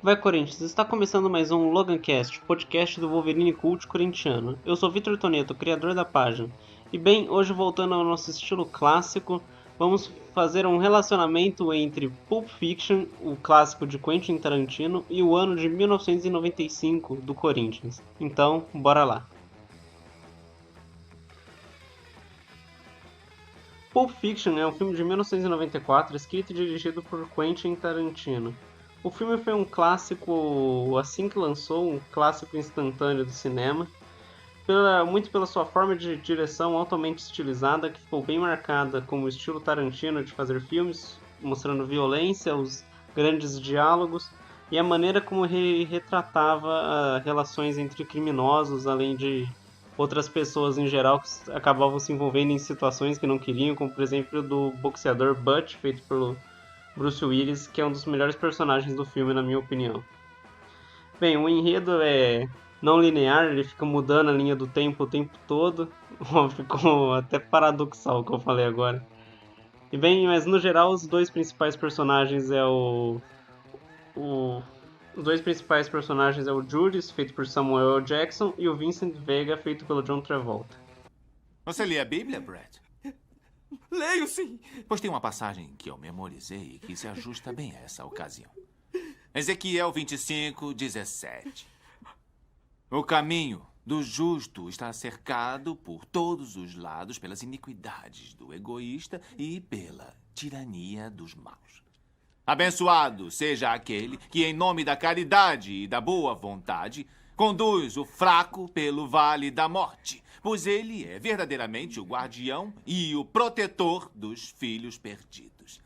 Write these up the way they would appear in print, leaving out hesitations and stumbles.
Vai, Corinthians, está começando mais um LoganCast, podcast do Wolverine Cult corintiano. Eu sou Vitor Toneto, criador da página. E bem, hoje voltando ao nosso estilo clássico, vamos fazer um relacionamento entre Pulp Fiction, o clássico de Quentin Tarantino, e o ano de 1995 do Corinthians. Então, bora lá. Pulp Fiction é um filme de 1994 escrito e dirigido por Quentin Tarantino. O filme foi um clássico assim que lançou, um clássico instantâneo do cinema, muito pela sua forma de direção altamente estilizada, que ficou bem marcada como o estilo Tarantino de fazer filmes, mostrando violência, os grandes diálogos e a maneira como ele retratava relações entre criminosos, além de outras pessoas em geral que acabavam se envolvendo em situações que não queriam, como por exemplo do boxeador Butch, feito pelo Bruce Willis, que é um dos melhores personagens do filme, na minha opinião. Bem, o enredo é não linear, ele fica mudando a linha do tempo o tempo todo. Ficou até paradoxal o que eu falei agora. E bem, mas no geral os dois principais personagens é os dois principais personagens é o Judas, feito por Samuel L. Jackson, e o Vincent Vega, feito pelo John Travolta. Você lê a Bíblia, Brad? Leio, sim. Pois tem uma passagem que eu memorizei que se ajusta bem a essa ocasião. Ezequiel 25:17. O caminho do justo está cercado por todos os lados pelas iniquidades do egoísta e pela tirania dos maus. Abençoado seja aquele que, em nome da caridade e da boa vontade, conduz o fraco pelo vale da morte, pois ele é verdadeiramente o guardião e o protetor dos filhos perdidos.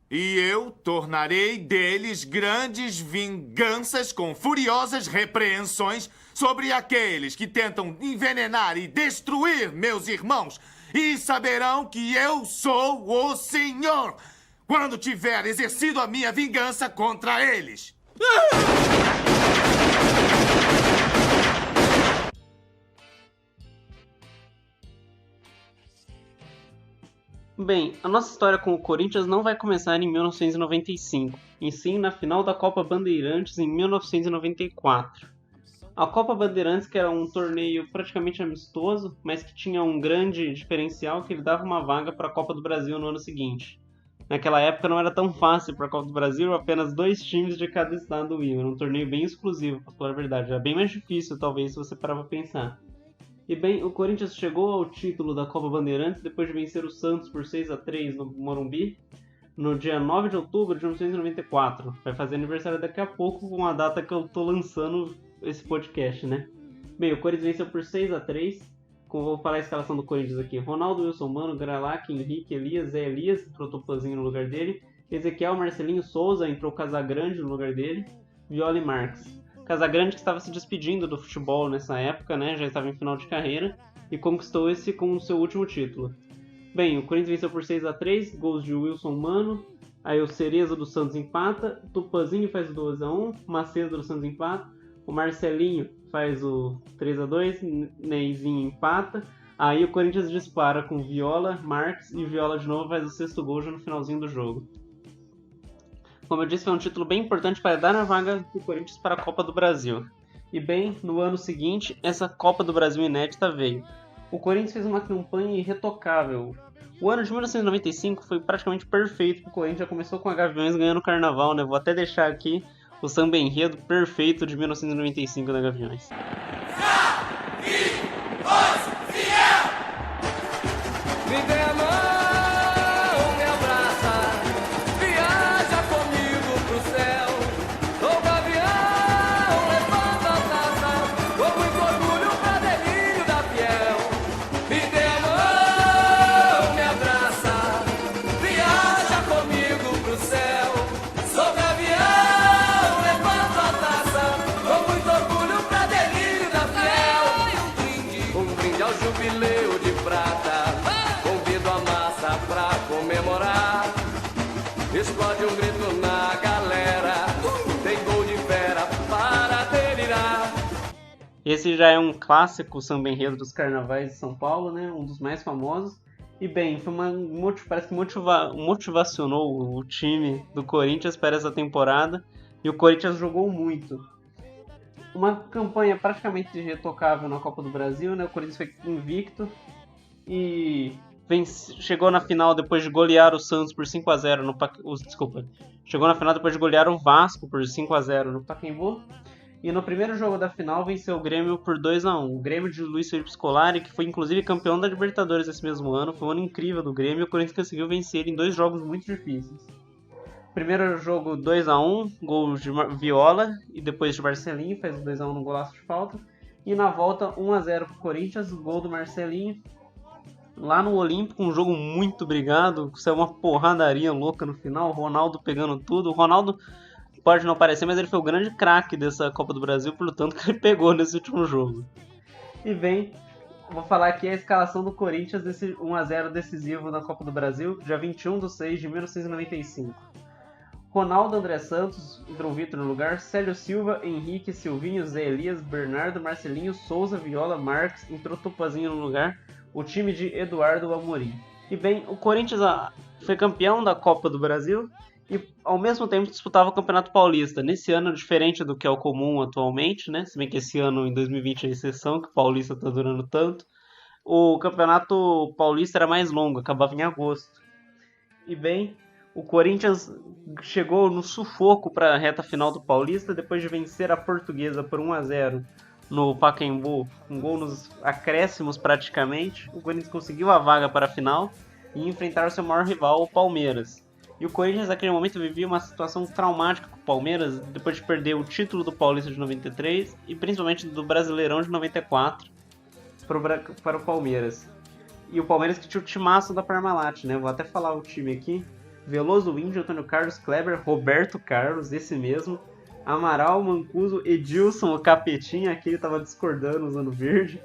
E eu tornarei deles grandes vinganças com furiosas repreensões sobre aqueles que tentam envenenar e destruir meus irmãos, e saberão que eu sou o Senhor quando tiver exercido a minha vingança contra eles. Bem, a nossa história com o Corinthians não vai começar em 1995, e sim na final da Copa Bandeirantes em 1994. A Copa Bandeirantes, que era um torneio praticamente amistoso, mas que tinha um grande diferencial, que ele dava uma vaga para a Copa do Brasil no ano seguinte. Naquela época não era tão fácil para a Copa do Brasil, apenas 2 times de cada estado iam. Era um torneio bem exclusivo, para falar a verdade. Era bem mais difícil, talvez, se você parar para pensar. E bem, o Corinthians chegou ao título da Copa Bandeirantes depois de vencer o Santos por 6-3 no Morumbi, no dia 9 de outubro de 1994. Vai fazer aniversário daqui a pouco, com a data que eu tô lançando esse podcast, né? Bem, o Corinthians venceu por 6-3. Vou falar a escalação do Corinthians aqui. Ronaldo, Wilson Mano, Gralac, Henrique, Elias, Zé Elias, entrou o Tupanzinho no lugar dele. Ezequiel, Marcelinho, Souza, entrou Casagrande no lugar dele. Viola e Marques. Casagrande, que estava se despedindo do futebol nessa época, né? Já estava em final de carreira, e conquistou esse como seu último título. Bem, o Corinthians venceu por 6-3, gols de Wilson Mano. Aí o Cereza do Santos empata, o Tupanzinho faz o 2-1, Macedo do Santos empata, o Marcelinho faz o 3-2, Neizinho empata. Aí o Corinthians dispara com Viola, Marques, e Viola de novo faz o 6º gol já no finalzinho do jogo. Como eu disse, foi um título bem importante para dar a vaga do Corinthians para a Copa do Brasil. E bem, no ano seguinte, essa Copa do Brasil inédita veio. O Corinthians fez uma campanha irretocável. O ano de 1995 foi praticamente perfeito para o Corinthians, já começou com a Gaviões ganhando o Carnaval, né? Vou até deixar aqui o samba enredo perfeito de 1995 da Gaviões. Me dê a mão, me abraça, viaja comigo pro céu. Ô gavião, levanta a taça, com muito orgulho pra delírio da fiel. Me dê a mão, me abraça, viaja comigo pro céu. Sou gavião, levanta a taça, com muito orgulho pra delírio da fiel. Um brinde ao jubileu de prata. Convido a massa pra comemorar. Explode um grito na galera. Tem gol de fera para delirar. Esse já é um clássico samba enredo dos carnavais de São Paulo, né? Um dos mais famosos. E bem, foi parece que motivacionou o time do Corinthians para essa temporada. E o Corinthians jogou muito. Uma campanha praticamente irretocável na Copa do Brasil, né? O Corinthians foi invicto e chegou na final depois de golear o Santos por 5-0 no Chegou na final depois de golear o Vasco por 5-0 no Pacaembu. E no primeiro jogo da final venceu o Grêmio por 2-1. O Grêmio de Luiz Felipe Scolari, que foi inclusive campeão da Libertadores esse mesmo ano, foi um ano incrível do Grêmio, e o Corinthians conseguiu vencer em 2 jogos muito difíceis. Primeiro jogo 2-1, gol de Viola e depois de Marcelinho, fez 2-1 no golaço de falta. E na volta 1-0 pro Corinthians, gol do Marcelinho. Lá no Olímpico, um jogo muito brigado, saiu uma porradaria louca no final, o Ronaldo pegando tudo. O Ronaldo pode não parecer, mas ele foi o grande craque dessa Copa do Brasil, pelo tanto que ele pegou nesse último jogo. E vem, vou falar aqui a escalação do Corinthians desse 1-0 decisivo na Copa do Brasil, dia 21/6/1995. Ronaldo, André Santos, João Vitor no lugar, Célio Silva, Henrique, Silvinho, Zé Elias, Bernardo, Marcelinho, Souza, Viola, Marques, entrou Tupazinho no lugar, o time de Eduardo Amorim. E bem, o Corinthians foi campeão da Copa do Brasil e ao mesmo tempo disputava o Campeonato Paulista. Nesse ano, diferente do que é o comum atualmente, né? Se bem que esse ano, em 2020, é exceção, que o Paulista está durando tanto. O Campeonato Paulista era mais longo, acabava em agosto. E bem, o Corinthians chegou no sufoco para a reta final do Paulista, depois de vencer a Portuguesa por 1-0 no Pacaembu, um gol nos acréscimos praticamente. O Corinthians conseguiu a vaga para a final e enfrentar o seu maior rival, o Palmeiras. E o Corinthians naquele momento vivia uma situação traumática com o Palmeiras, depois de perder o título do Paulista de 93 e principalmente do Brasileirão de 94 para o Palmeiras. E o Palmeiras que tinha o timaço da Parmalat, né? Vou até falar o time aqui. Veloso, Índio, Antônio Carlos, Kleber, Roberto Carlos, esse mesmo, Amaral, Mancuso, Edilson, o Capetinha, aqui ele tava discordando usando verde,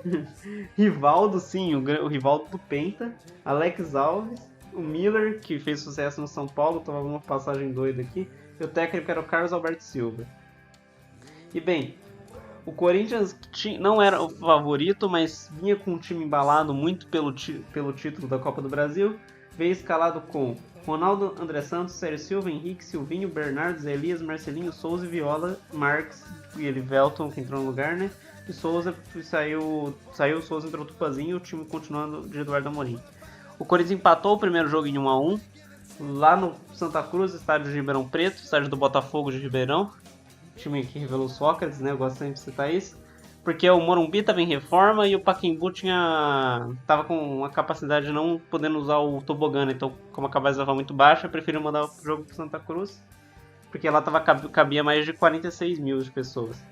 Rivaldo, sim, o Rivaldo do Penta, Alex Alves, o Miller, que fez sucesso no São Paulo, tomava uma passagem doida aqui, e o técnico era o Carlos Alberto Silva. E bem, o Corinthians não era o favorito, mas vinha com um time embalado muito pelo título da Copa do Brasil, veio escalado com Ronaldo, André Santos, Célio Silva, Henrique, Silvinho, Bernardo, Zé Elias, Marcelinho, Souza, Viola, Marques e Elivelton, que entrou no lugar, né? E Souza saiu Souza, entrou Tupazinho, o time continuando de Eduardo Amorim. O Corinthians empatou o primeiro jogo em 1-1, lá no Santa Cruz, estádio de Ribeirão Preto, estádio do Botafogo de Ribeirão, time que revelou Sócrates, né? Eu gosto sempre de citar isso. Porque o Morumbi estava em reforma e o Pacaembu estava com uma capacidade de não podendo usar o tobogã, né? Então, como a capacidade estava muito baixa, eu preferi mandar o jogo para Santa Cruz, porque lá cabia mais de 46 mil de pessoas.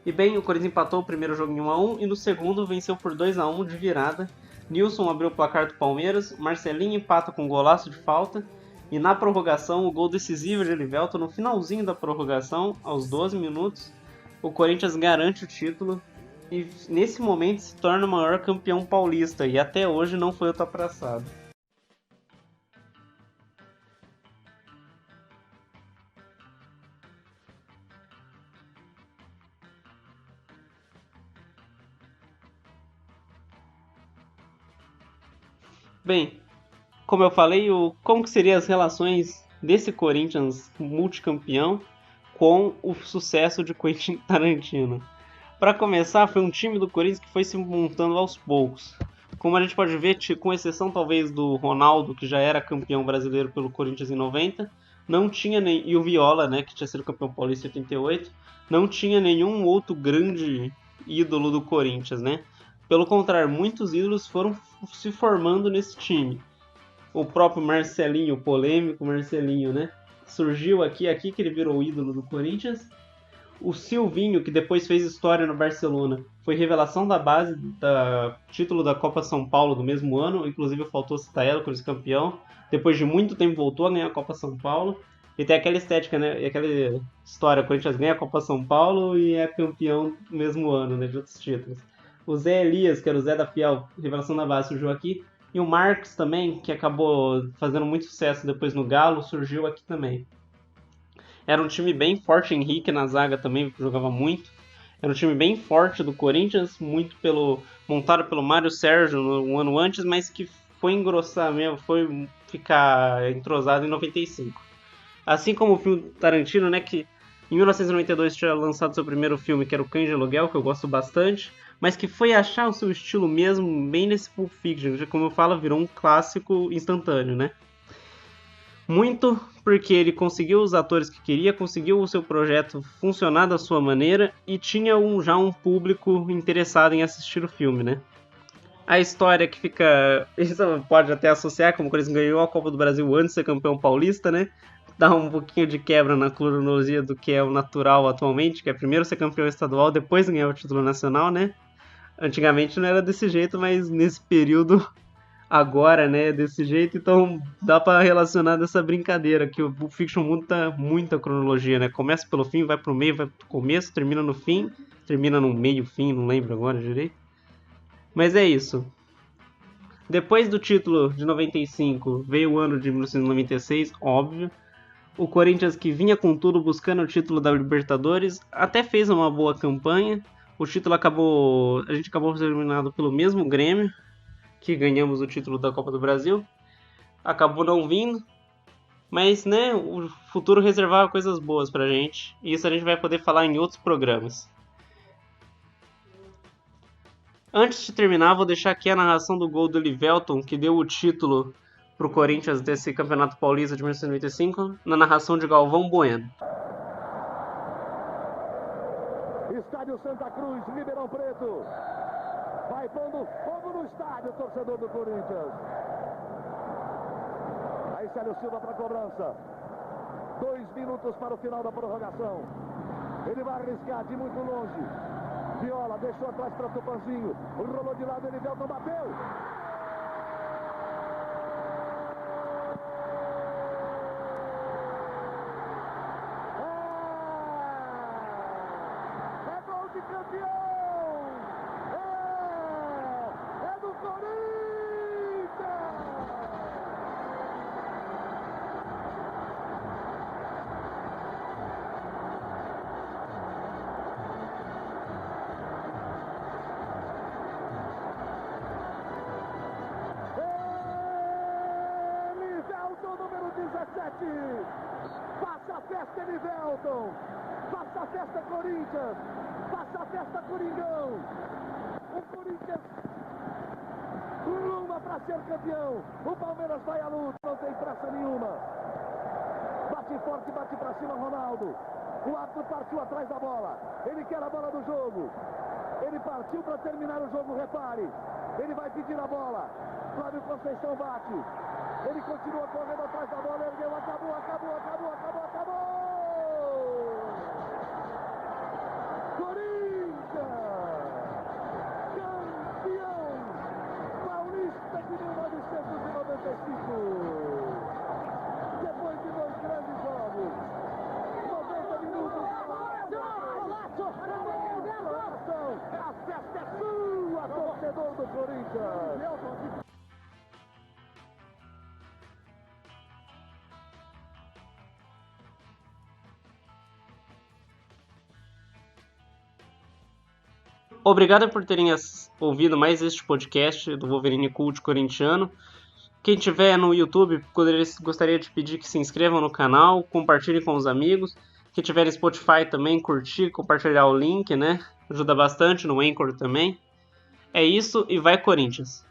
E bem, o Corinthians empatou o primeiro jogo em 1-1 e no segundo venceu por 2-1 de virada. Nilson abriu o placar do Palmeiras, Marcelinho empata com um golaço de falta e na prorrogação o gol decisivo de Elivelton no finalzinho da prorrogação, aos 12 minutos. O Corinthians garante o título e nesse momento se torna o maior campeão paulista e até hoje não foi ultrapassado. Bem, como eu falei, como que seriam as relações desse Corinthians multicampeão com o sucesso de Quentin Tarantino? Para começar, foi um time do Corinthians que foi se montando aos poucos. Como a gente pode ver, com exceção talvez do Ronaldo, que já era campeão brasileiro pelo Corinthians em 90, não tinha e o Viola, né, que tinha sido campeão paulista em 88, não tinha nenhum outro grande ídolo do Corinthians, né? Pelo contrário, muitos ídolos foram se formando nesse time. O próprio Marcelinho, o polêmico Marcelinho, né? Surgiu aqui que ele virou o ídolo do Corinthians. O Silvinho, que depois fez história no Barcelona, foi revelação da base do título da Copa São Paulo do mesmo ano. Inclusive faltou citar ela, Cruz campeão. Depois de muito tempo voltou a ganhar a Copa São Paulo. E tem aquela estética, né? E aquela história, o Corinthians ganha a Copa São Paulo e é campeão no mesmo ano, né? De outros títulos. O Zé Elias, que era o Zé da Fiel, revelação da base, surgiu aqui. E o Marques também, que acabou fazendo muito sucesso depois no Galo, surgiu aqui também. Era um time bem forte, Henrique na zaga também, que jogava muito. Era um time bem forte do Corinthians, montado pelo Mário Sérgio um ano antes, mas que foi engrossar mesmo, foi ficar entrosado em 95. Assim como o filme Tarantino, né, que em 1992 tinha lançado seu primeiro filme, que era o Cães de Aluguel, que eu gosto bastante, mas que foi achar o seu estilo mesmo bem nesse Pulp Fiction, que, como eu falo, virou um clássico instantâneo, né? Muito porque ele conseguiu os atores que queria, conseguiu o seu projeto funcionar da sua maneira e tinha já um público interessado em assistir o filme, né? A história que fica... Isso pode até associar, como o Corinthians ganhou a Copa do Brasil antes de ser campeão paulista, né? Dá um pouquinho de quebra na cronologia do que é o natural atualmente, que é primeiro ser campeão estadual, depois ganhar o título nacional, né? Antigamente não era desse jeito, mas nesse período agora, né, desse jeito, então dá pra relacionar dessa brincadeira, que o Pulp Fiction muda muita cronologia, né? Começa pelo fim, vai pro meio, vai pro começo, termina no fim, termina no meio, fim, não lembro agora direito. Mas é isso. Depois do título de 95, veio o ano de 1996, óbvio. O Corinthians, que vinha com tudo buscando o título da Libertadores, até fez uma boa campanha. O título acabou... A gente acabou sendo eliminado pelo mesmo Grêmio, que ganhamos o título da Copa do Brasil. Acabou não vindo. Mas, né, o futuro reservava coisas boas pra gente. E isso a gente vai poder falar em outros programas. Antes de terminar, vou deixar aqui a narração do gol do Livelton, que deu o título pro Corinthians desse Campeonato Paulista de 1995, na narração de Galvão Bueno. Estádio Santa Cruz, Ribeirão Preto. Vai pondo fogo no estádio, torcedor do Corinthians. Aí Célio Silva para a cobrança. 2 minutos para o final da prorrogação. Ele vai arriscar de muito longe. Viola deixou atrás para Tupanzinho. Rolou de lado, ele Velton bateu. É gol de campeão! É do Corinthians! Número 17, faça a festa Elivelton, faça a festa Corinthians, faça a festa Coringão, o Corinthians rumba para ser campeão, o Palmeiras vai à luta, não tem pressa nenhuma, bate forte, bate para cima Ronaldo, o árbitro partiu atrás da bola, ele quer a bola do jogo, ele partiu para terminar o jogo, repare, ele vai pedir a bola, Flávio Conceição bate. Ele continua correndo atrás da bola, ergueu, acabou. Corinthians, campeão paulista de 1995. Depois de 2 grandes jogos, 90 minutos. A festa é sua, torcedor do Corinthians. Obrigado por terem ouvido mais este podcast do Wolverine Cult Corintiano. Quem tiver no YouTube, gostaria de pedir que se inscrevam no canal, compartilhem com os amigos. Quem tiver no Spotify também, curtir, compartilhar o link, né? Ajuda bastante no Anchor também. É isso e vai Corinthians!